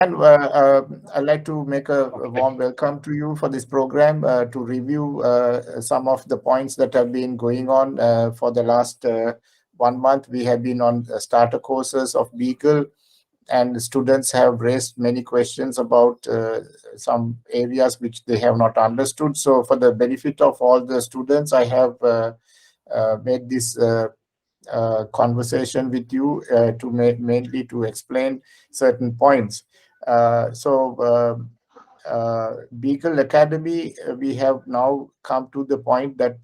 And I'd like to make a warm welcome to you for this program to review some of the points that have been going on for the last 1 month. We have been on starter courses of Beagle, and students have raised many questions about some areas which they have not understood. So, for the benefit of all the students, I have made this conversation with you to mainly to explain certain points. Beagle Academy, we have now come to the point that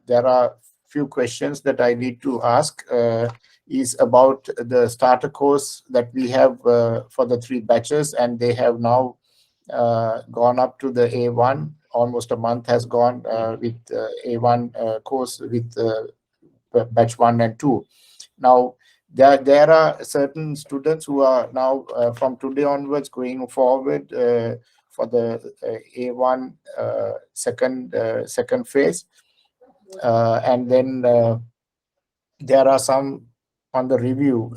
there are few questions that I need to ask. Is about the starter course that we have for the 3 batches, and they have now gone up to the A1. Almost a month has gone with A1 course with batch 1 and 2. Now, there are certain students who are now from today onwards going forward for the A1 second phase, and then there are some on the review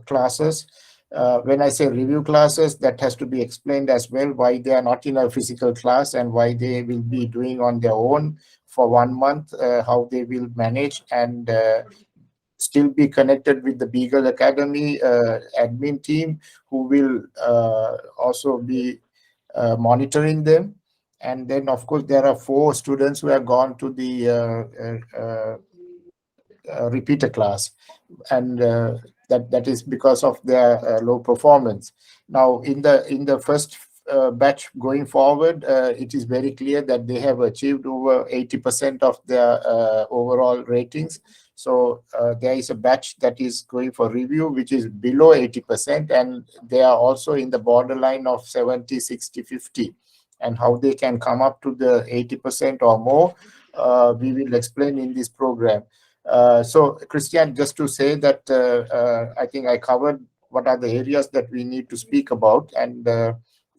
classes. When I say review classes, that has to be explained as well, why they are not in a physical class and why they will be doing on their own for 1 month, how they will manage and still be connected with the Beagle Academy admin team, who will also be monitoring them. And then, of course, there are 4 students who have gone to the repeater class, and that is because of their low performance. Now, in the first batch going forward, it is very clear that they have achieved over 80% of their overall ratings. So there is a batch that is going for review, which is below 80%, and they are also in the borderline of 70, 60, 50. And how they can come up to the 80% or more, we will explain in this program. So, Christian, just to say that I think I covered what are the areas that we need to speak about, and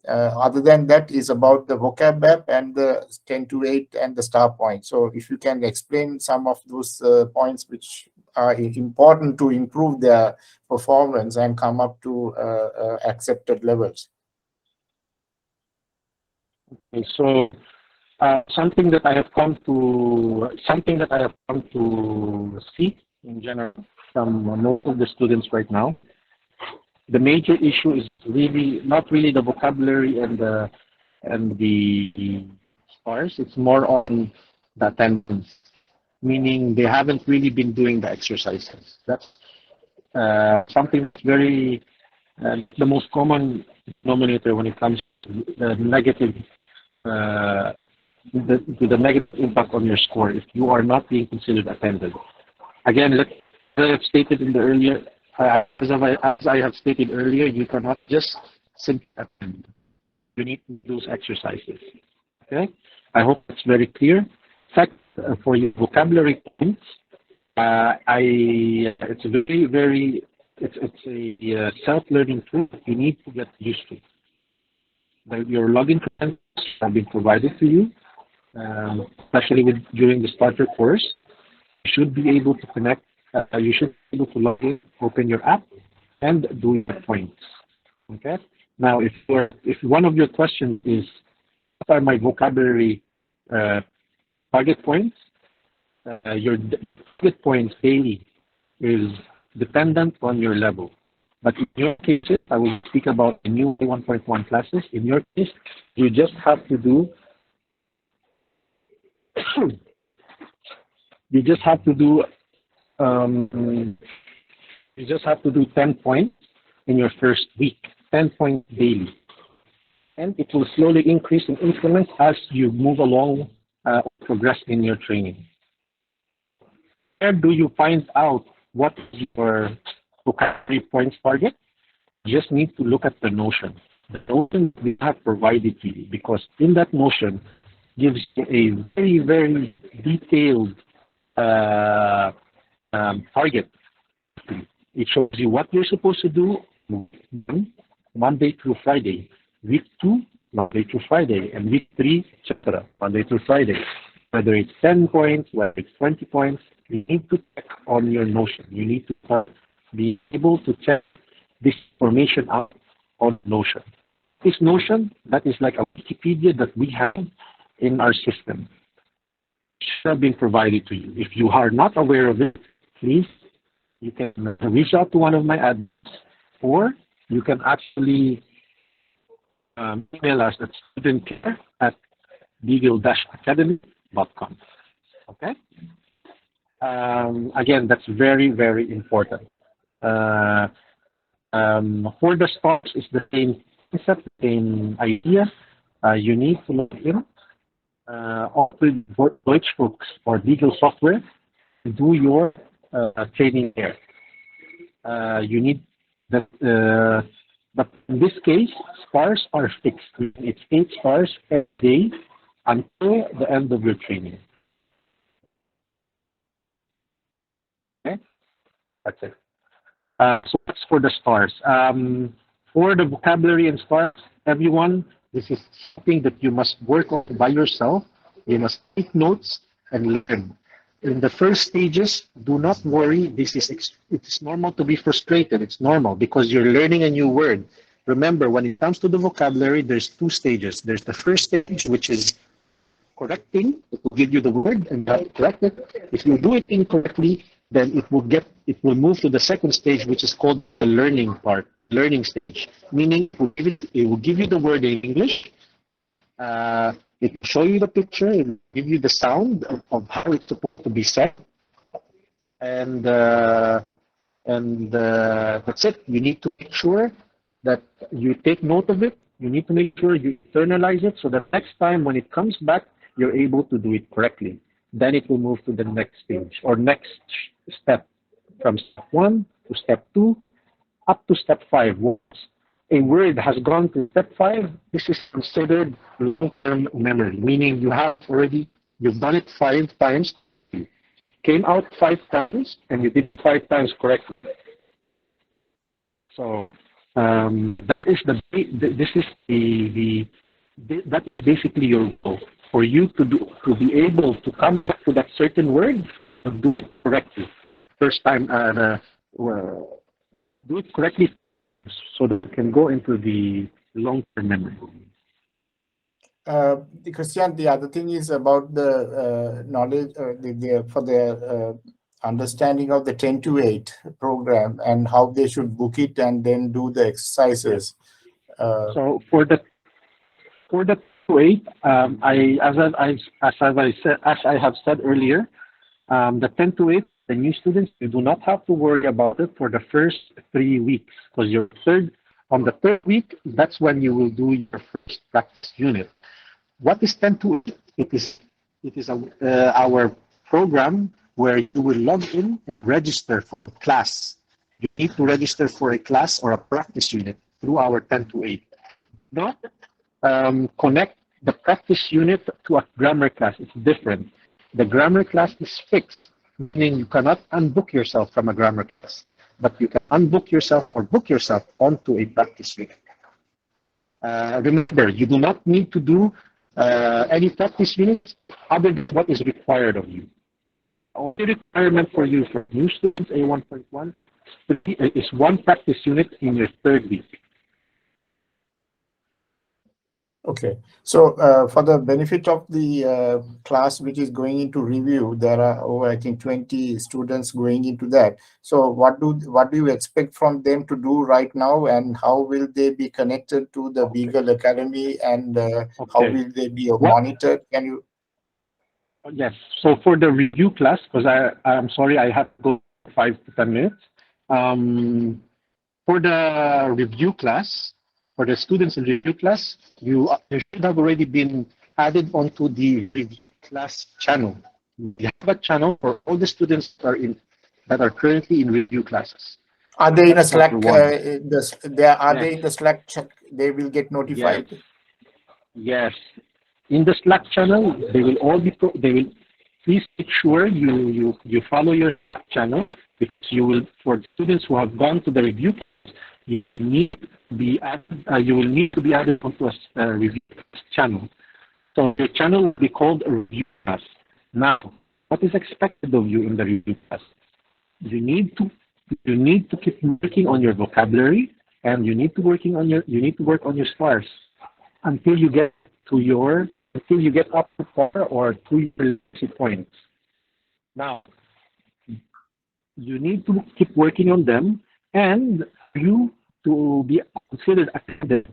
other than that is about the vocab map and the 10 to 8 and the star point. So, if you can explain some of those points which are important to improve their performance and come up to accepted levels. Okay, so something that I have come to see in general from most of the students right now. The major issue is really not really the vocabulary and the stars. It's more on the attendance, meaning they haven't really been doing the exercises. That's something that's very the most common denominator when it comes to the negative to the negative impact on your score if you are not being considered attended. Again, as I have stated in the earlier, as I have stated earlier, you cannot just simply attend. You need to do exercises. Okay, I hope it's very clear. In fact, for your vocabulary points, it's a self-learning tool that you need to get used to. Your login credentials have been provided to you, especially during the starter course. You should be able to connect. You should be able to log in, open your app, and do your points. Okay. Now, if one of your questions is, what are my vocabulary target points? Your target points daily is dependent on your level. But in your cases, I will speak about the new 1.1 classes. In your case, you just have to do you just have to do 10 points in your first week, 10 points daily, and it will slowly increase in increments as you move along, progress in your training. Where do you find out what is your vocabulary points target? You just need to look at the notion. The notion we have provided to you, because in that notion gives you a very, very detailed target. It shows you what you're supposed to do Monday through Friday, week 2, Monday through Friday, and week 3, etc., Monday through Friday. Whether it's 10 points, whether it's 20 points, you need to check on your notion. You need to be able to check this information out called Notion. This Notion, that is like a Wikipedia that we have in our system. It should have been provided to you. If you are not aware of it, please, you can reach out to one of my admins, or you can actually email us at studentcare@beagle-academy.com. Okay? Again, that's very, very important. For the stars, it's the same concept, the same idea. You need to log in open Deutschbooks or Beagle software to do your training there. You need that, but in this case, stars are fixed. It's 8 stars every day until the end of your training. Okay, that's it. So that's for the stars. For the vocabulary and stars, everyone, this is something that you must work on by yourself. You must take notes and learn. In the first stages, do not worry. It's normal to be frustrated. It's normal because you're learning a new word. Remember, when it comes to the vocabulary, there's 2 stages. There's the first stage, which is correcting. It will give you the word and you have to correct it. If you do it incorrectly, then it will move to the second stage, which is called the learning part, learning stage. Meaning it will give you the word in English. It will show you the picture. It will give you the sound of how it's supposed to be said. And that's it. You need to make sure that you take note of it. You need to make sure you internalize it so that next time when it comes back, you're able to do it correctly. Then it will move to the next stage or next step, from step 1 to step 2 up to step 5. Once a word has gone to step 5, this is considered long-term memory, meaning you've done it 5 times, came out 5 times, and you did 5 times correctly. So that is basically your goal, for you to be able to come back to that certain word and do it correctly. First time, do it correctly so that it can go into the long-term memory. Christian, the other thing is about the knowledge for the understanding of the 10 to 8 program and how they should book it and then do the exercises. So for the 10 to 8, as I have said earlier, the 10 to 8, the new students, you do not have to worry about it for the first 3 weeks, because on the third week, that's when you will do your first practice unit. What is 10 to 8? It is our program where you will log in and register for a class. You need to register for a class or a practice unit through our 10 to 8. Not connect the practice unit to a grammar class. It's different. The grammar class is fixed, meaning you cannot unbook yourself from a grammar class, but you can unbook yourself or book yourself onto a practice unit. Remember, you do not need to do any practice units other than what is required of you. The only requirement for you for new students A1.1 is 1 practice unit in your 3rd week. Okay, so for the benefit of the class which is going into review, there are over, I think, 20 students going into that. So what do you expect from them to do right now, and how will they be connected to the Beagle Academy, and how will they be monitored? Can you? Yes. So for the review class, because I'm sorry, I have to go 5 to 10 minutes. For the review class, for the students in review class, you should have already been added onto the review class channel. We have a channel for all the students that are currently in review classes. Are they in a Slack? They in the Slack? They will get notified. Yes. In the Slack channel, they will all be. They will. Please make sure you follow your Slack channel, because you will, for the students who have gone to the review class, you need to be added. You will need to be added onto a review channel. So your channel will be called a review class. Now, what is expected of you in the review class? You need to keep working on your vocabulary and you need to work on your stars until you get up to par or to your legacy points. Now, you need to keep working on them, and you to be considered attended.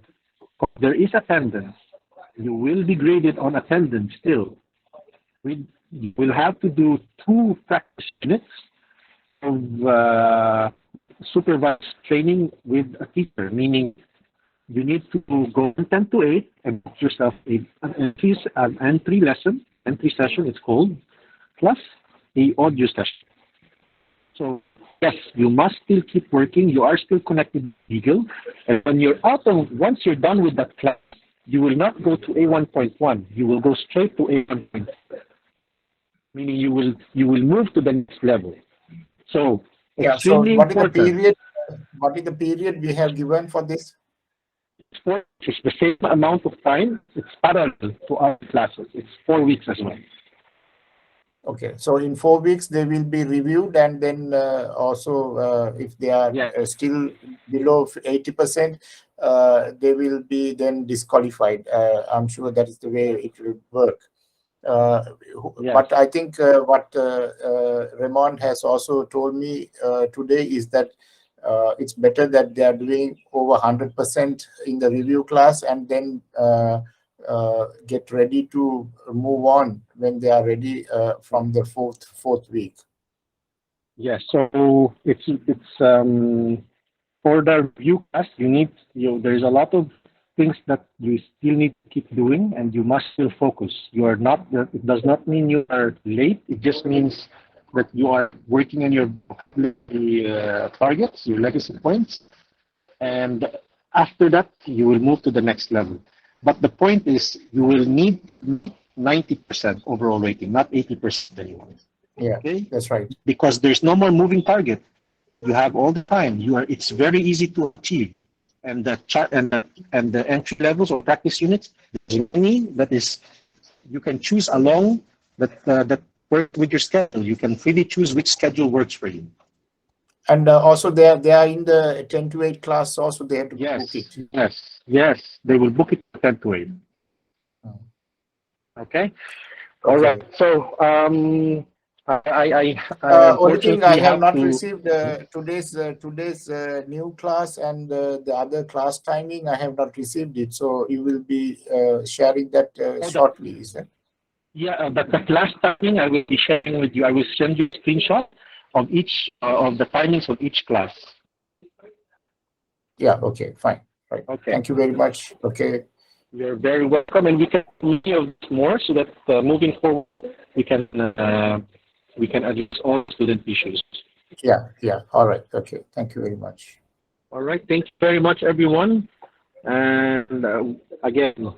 There is attendance. You will be graded on attendance still. You will have to do 2 practice units of supervised training with a teacher, meaning you need to go from 10 to 8 and book yourself an entry session it's called, plus a audio session. So yes, you must still keep working. You are still connected to Beagle. And once you're done with that class, you will not go to A1.1. You will go straight to A1.2, meaning you will move to the next level. So Yeah. So extremely what is the important. period? What is the period we have given for this? It's the same amount of time. It's parallel to our classes. It's 4 weeks as well. Okay, so in 4 weeks they will be reviewed, and then also if they are still below 80%, they will be then disqualified. I'm sure that is the way it will work. But I think what Ramon has also told me today is that it's better that they are doing over 100% in the review class, and then get ready to move on when they are ready from the fourth week. Yes, so it's for the review class, there's a lot of things that you still need to keep doing, and you must still focus. It does not mean you are late. It just means that you are working on your vocabulary targets, your legacy points, and after that you will move to the next level. But the point is, you will need 90% overall rating, not 80% anymore. Yeah, okay? That's right. Because there's no more moving target. You have all the time. It's very easy to achieve. And the entry levels or practice units, there's many you can choose along that work with your schedule. You can freely choose which schedule works for you. And also they are in the 10 to 8 class also, they have to book it. Yes, they will book it 10 to 8. Okay. All right. So only thing I have not received today's new class, and the other class timing I have not received it. So you will be sharing that shortly, is it? Yeah, the class timing I will be sharing with you. I will send you a screenshot of each of the timings of each class. Yeah. Okay. Fine. Right. Okay. Thank you very much. Okay. You're very welcome, and we can do more so that moving forward we can address all student issues. Yeah. Yeah. All right. Okay. Thank you very much. All right. Thank you very much, everyone. And again,